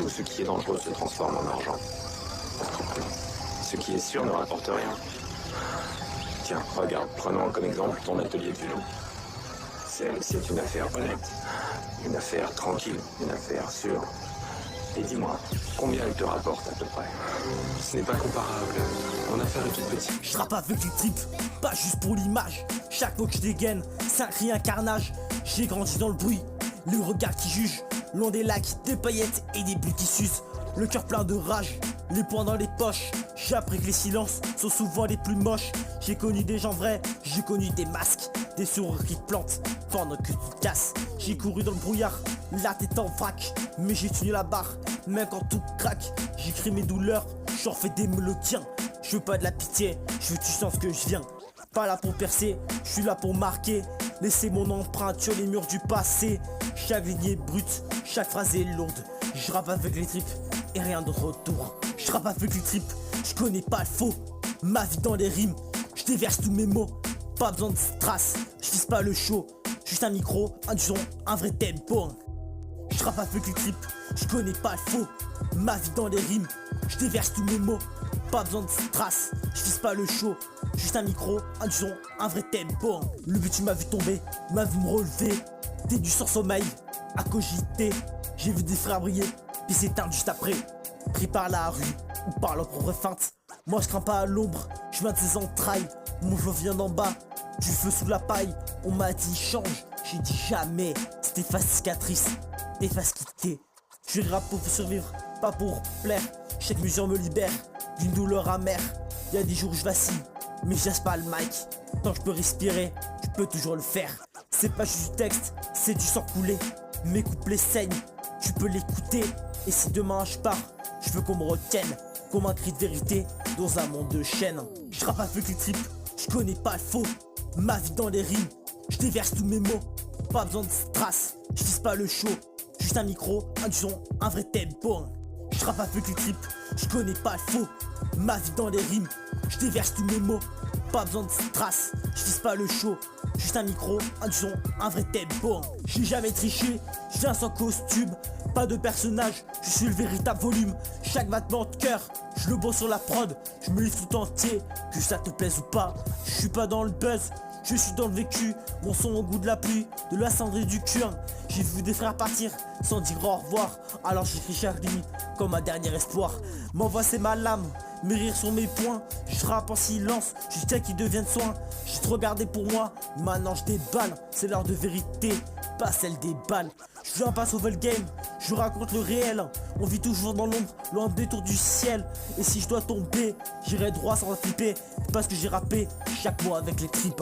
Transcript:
Tout ce qui est dangereux se transforme en argent. Ce qui est sûr ne rapporte rien. Tiens, regarde, prenons comme exemple ton atelier de vélo. C'est une affaire honnête, une affaire tranquille, une affaire sûre. Et dis-moi, combien elle te rapporte à peu près? Ce n'est pas comparable. Mon affaire est toute petite. Je rappe avec du trip, pas juste pour l'image. Chaque fois que je dégaine, ça crie un carnage. J'ai grandi dans le bruit, le regard qui juge. Loin des lacs, des paillettes et des bulles qui sucent. Le cœur plein de rage, les poings dans les poches. J'ai appris que les silences sont souvent les plus moches. J'ai connu des gens vrais, j'ai connu des masques, des sourires qui te plantent pendant que tu casses. J'ai couru dans le brouillard, la tête en vrac, mais j'ai tenu la barre, même quand tout craque. J'écris mes douleurs, j'en fais des mélodiens. Je veux pas de la pitié, je veux que tu sens ce que je viens. Pas là pour percer, je suis là pour marquer. Laisser mon empreinte sur les murs du passé. Chaque ligne est brute, chaque phrase est lourde. Je rappe avec les tripes et rien de retour. Je rappe avec les tripes, je connais pas le faux. Ma vie dans les rimes, je déverse tous mes mots. Pas besoin de strass, je vise pas le show. Juste un micro, un son, un vrai tempo. Je rappe avec les tripes, je connais pas le faux. Ma vie dans les rimes, je déverse tous mes mots. Pas besoin de strass, je vise pas le show. Juste un micro, un son, un vrai tempo. Le but tu m'as vu tomber, m'a vu me relever. T'es du sans sommeil, à cogiter. J'ai vu des frères briller, puis s'éteindre juste après. Pris par la rue, ou par leur propre feinte. Moi je crains pas à l'ombre, je viens de ses entrailles. Mon flot vient d'en bas, du feu sous la paille. On m'a dit change, j'ai dit jamais. C'était face cicatrice, et face quitter. Je rappe pour survivre, pas pour plaire. Chaque mesure me libère d'une douleur amère. Y'a des jours où je vacille, mais je laisse pas le mic. Tant que je peux respirer, je peux toujours le faire. C'est pas juste du texte, c'est du sang coulé. Mes couplets saignent, tu peux l'écouter. Et si demain je pars, je veux qu'on me retienne comme un cri de vérité dans un monde de chaînes. Je rappe avec les tripes, je connais pas le faux. Ma vie dans les rimes, je déverse tous mes mots. Pas besoin de strass, je vise pas le show. Juste un micro, un son, un vrai tempo. Je rappe avec les tripes, je connais pas le faux. Ma vie dans les rimes, je déverse tous mes mots. Pas besoin de strass, je vise pas le show. Juste un micro, un son, un vrai tempo. J'ai jamais triché, je viens sans costume. Pas de personnage, je suis le véritable volume. Chaque battement de cœur, je le bosse sur la prod. Je me livre tout entier, que ça te plaise ou pas. Je suis pas dans le buzz, je suis dans le vécu. Mon son au goût de la pluie, de la cendre et du cuir. J'ai vu des frères partir sans dire au revoir. Alors j'écris chaque ligne comme un dernier espoir. Ma voix c'est ma lame, mes rires sont mes points. Je rappe en silence, jusqu'à qu'ils deviennent soins. J'ai trop gardé pour moi, maintenant je déballe. C'est l'heure de vérité, pas celle des balles. Je viens pas sauver le game, je raconte le réel. On vit toujours dans l'ombre, loin des tours du ciel. Et si je dois tomber, j'irai droit sans flipper. Parce que j'ai rappé chaque mot avec les tripes.